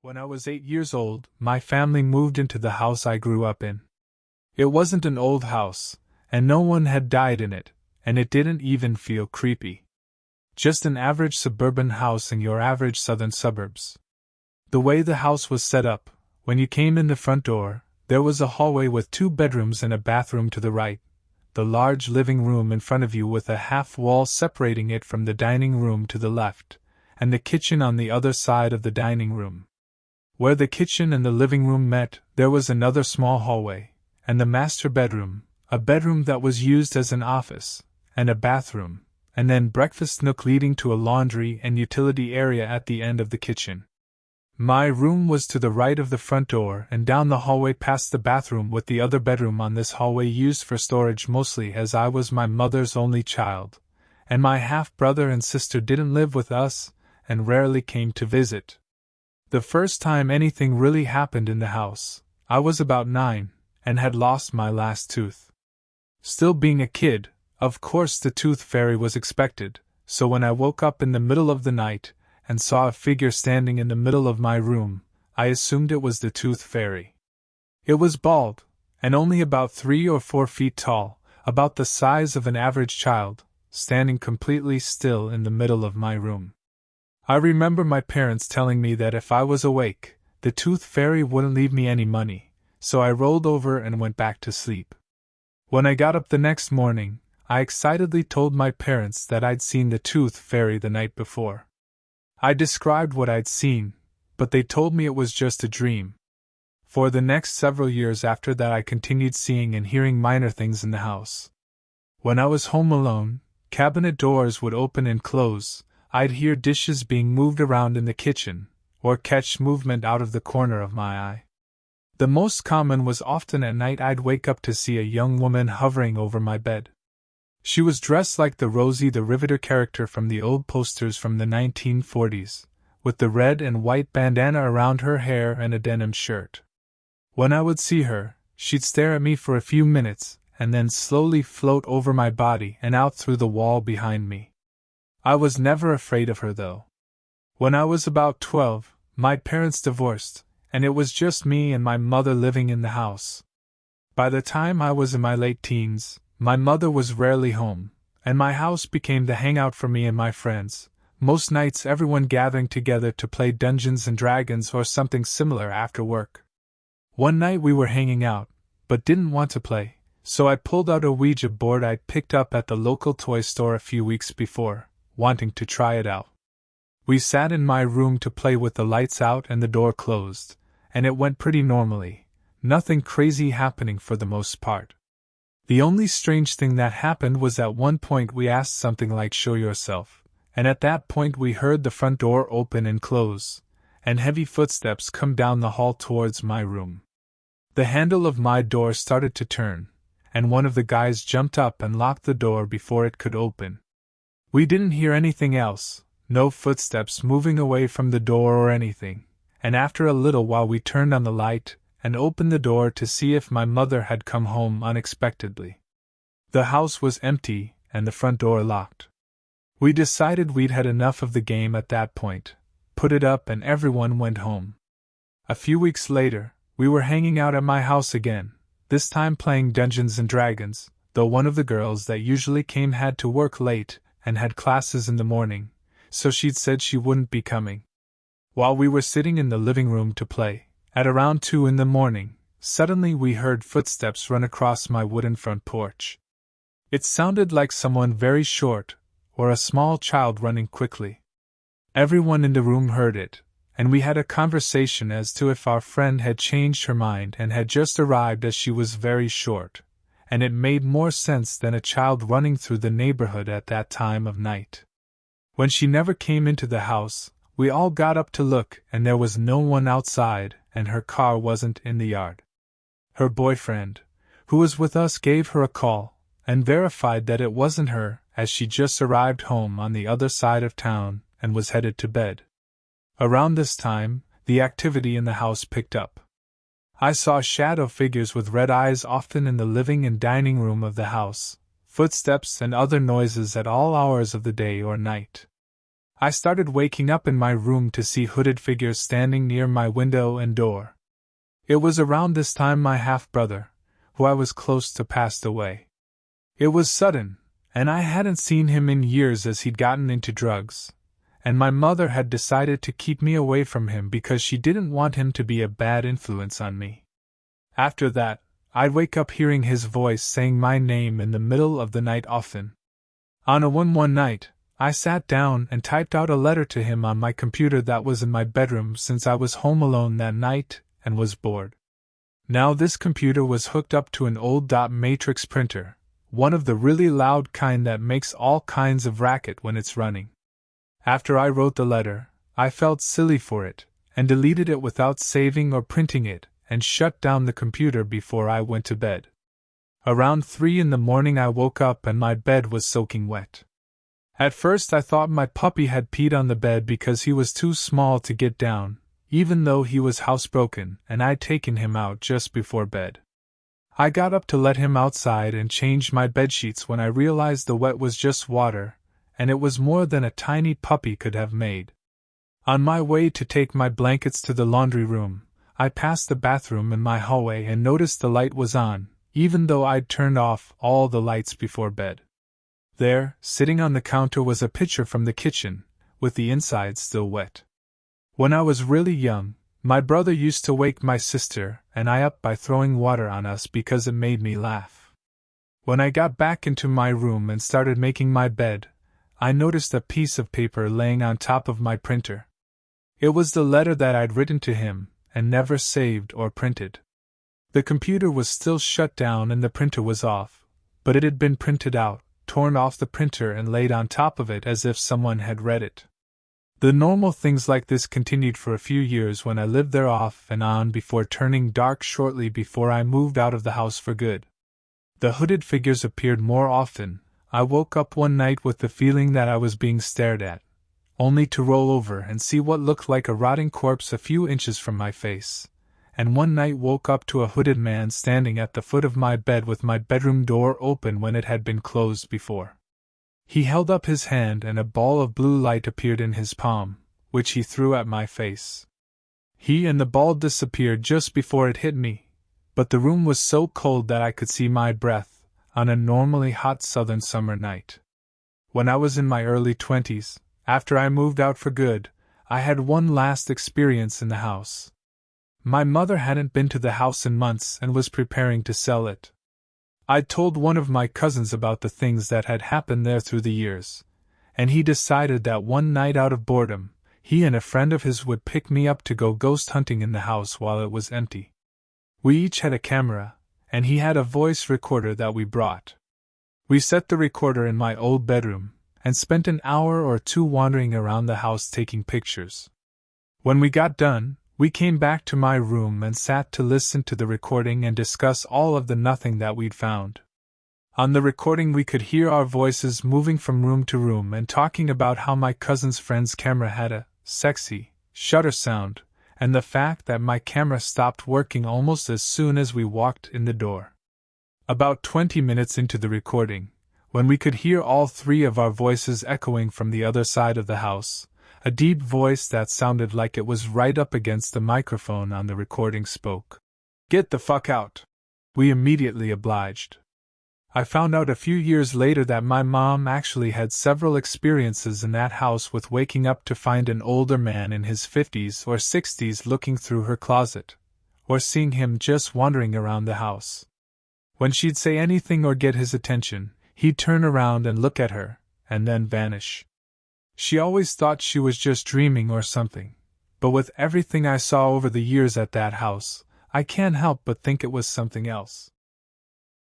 When I was 8 years old, my family moved into the house I grew up in. It wasn't an old house, and no one had died in it, and it didn't even feel creepy. Just an average suburban house in your average southern suburbs. The way the house was set up, when you came in the front door, there was a hallway with 2 bedrooms and a bathroom to the right, the large living room in front of you with a half wall separating it from the dining room to the left, and the kitchen on the other side of the dining room. Where the kitchen and the living room met, there was another small hallway, and the master bedroom, a bedroom that was used as an office, and a bathroom, and then breakfast nook leading to a laundry and utility area at the end of the kitchen. My room was to the right of the front door and down the hallway past the bathroom, with the other bedroom on this hallway used for storage mostly as I was my mother's only child, and my half-brother and sister didn't live with us and rarely came to visit. The first time anything really happened in the house, I was about 9 and had lost my last tooth. Still being a kid, of course the tooth fairy was expected, so when I woke up in the middle of the night and saw a figure standing in the middle of my room, I assumed it was the tooth fairy. It was bald, and only about 3 or 4 feet tall, about the size of an average child, standing completely still in the middle of my room. I remember my parents telling me that if I was awake, the tooth fairy wouldn't leave me any money, so I rolled over and went back to sleep. When I got up the next morning, I excitedly told my parents that I'd seen the tooth fairy the night before. I described what I'd seen, but they told me it was just a dream. For the next several years after that, I continued seeing and hearing minor things in the house. When I was home alone, cabinet doors would open and close, I'd hear dishes being moved around in the kitchen, or catch movement out of the corner of my eye. The most common was often at night I'd wake up to see a young woman hovering over my bed. She was dressed like the Rosie the Riveter character from the old posters from the 1940s, with the red and white bandana around her hair and a denim shirt. When I would see her, she'd stare at me for a few minutes, and then slowly float over my body and out through the wall behind me. I was never afraid of her though. When I was about 12, my parents divorced, and it was just me and my mother living in the house. By the time I was in my late teens, my mother was rarely home, and my house became the hangout for me and my friends, most nights everyone gathering together to play Dungeons and Dragons or something similar after work. One night we were hanging out, but didn't want to play, so I pulled out a Ouija board I'd picked up at the local toy store a few weeks before, wanting to try it out. We sat in my room to play with the lights out and the door closed, and it went pretty normally, nothing crazy happening for the most part. The only strange thing that happened was at one point we asked something like "show yourself," and at that point we heard the front door open and close, and heavy footsteps come down the hall towards my room. The handle of my door started to turn, and one of the guys jumped up and locked the door before it could open. We didn't hear anything else, no footsteps moving away from the door or anything, and after a little while we turned on the light and opened the door to see if my mother had come home unexpectedly. The house was empty and the front door locked. We decided we'd had enough of the game at that point, put it up, and everyone went home. A few weeks later, we were hanging out at my house again, this time playing Dungeons and Dragons, though one of the girls that usually came had to work late and had classes in the morning, so she'd said she wouldn't be coming. While we were sitting in the living room to play, at around 2 in the morning, suddenly we heard footsteps run across my wooden front porch. It sounded like someone very short, or a small child running quickly. Everyone in the room heard it, and we had a conversation as to if our friend had changed her mind and had just arrived, as she was very short, and it made more sense than a child running through the neighborhood at that time of night. When she never came into the house, we all got up to look, and there was no one outside, and her car wasn't in the yard. Her boyfriend, who was with us, gave her a call, and verified that it wasn't her, as she just arrived home on the other side of town and was headed to bed. Around this time, the activity in the house picked up. I saw shadow figures with red eyes often in the living and dining room of the house, footsteps and other noises at all hours of the day or night. I started waking up in my room to see hooded figures standing near my window and door. It was around this time my half-brother, who I was close to, passed away. It was sudden, and I hadn't seen him in years as he'd gotten into drugs, and my mother had decided to keep me away from him because she didn't want him to be a bad influence on me. After that, I'd wake up hearing his voice saying my name in the middle of the night often. On one night, I sat down and typed out a letter to him on my computer that was in my bedroom since I was home alone that night and was bored. Now this computer was hooked up to an old dot matrix printer, one of the really loud kind that makes all kinds of racket when it's running. After I wrote the letter, I felt silly for it, and deleted it without saving or printing it, and shut down the computer before I went to bed. Around 3 in the morning I woke up and my bed was soaking wet. At first I thought my puppy had peed on the bed because he was too small to get down, even though he was housebroken and I'd taken him out just before bed. I got up to let him outside and changed my bedsheets when I realized the wet was just water, and it was more than a tiny puppy could have made. On my way to take my blankets to the laundry room, I passed the bathroom in my hallway and noticed the light was on, even though I'd turned off all the lights before bed. There, sitting on the counter, was a pitcher from the kitchen, with the inside still wet. When I was really young, my brother used to wake my sister and I up by throwing water on us because it made me laugh. When I got back into my room and started making my bed, I noticed a piece of paper laying on top of my printer. It was the letter that I'd written to him and never saved or printed. The computer was still shut down and the printer was off, but it had been printed out, torn off the printer and laid on top of it as if someone had read it. The normal things like this continued for a few years when I lived there off and on before turning dark shortly before I moved out of the house for good. The hooded figures appeared more often. I woke up one night with the feeling that I was being stared at, only to roll over and see what looked like a rotting corpse a few inches from my face, and one night woke up to a hooded man standing at the foot of my bed with my bedroom door open when it had been closed before. He held up his hand and a ball of blue light appeared in his palm, which he threw at my face. He and the ball disappeared just before it hit me, but the room was so cold that I could see my breath on a normally hot southern summer night. When I was in my early 20s, after I moved out for good, I had one last experience in the house. My mother hadn't been to the house in months and was preparing to sell it. I'd told one of my cousins about the things that had happened there through the years, and he decided that one night out of boredom, he and a friend of his would pick me up to go ghost hunting in the house while it was empty. We each had a camera, and he had a voice recorder that we brought. We set the recorder in my old bedroom, and spent an hour or two wandering around the house taking pictures. When we got done, we came back to my room and sat to listen to the recording and discuss all of the nothing that we'd found. On the recording we could hear our voices moving from room to room and talking about how my cousin's friend's camera had a sexy shutter sound, and the fact that my camera stopped working almost as soon as we walked in the door. About 20 minutes into the recording, when we could hear all three of our voices echoing from the other side of the house, a deep voice that sounded like it was right up against the microphone on the recording spoke. "Get the fuck out!" We immediately obliged. I found out a few years later that my mom actually had several experiences in that house with waking up to find an older man in his 50s or 60s looking through her closet, or seeing him just wandering around the house. When she'd say anything or get his attention, he'd turn around and look at her, and then vanish. She always thought she was just dreaming or something, but with everything I saw over the years at that house, I can't help but think it was something else.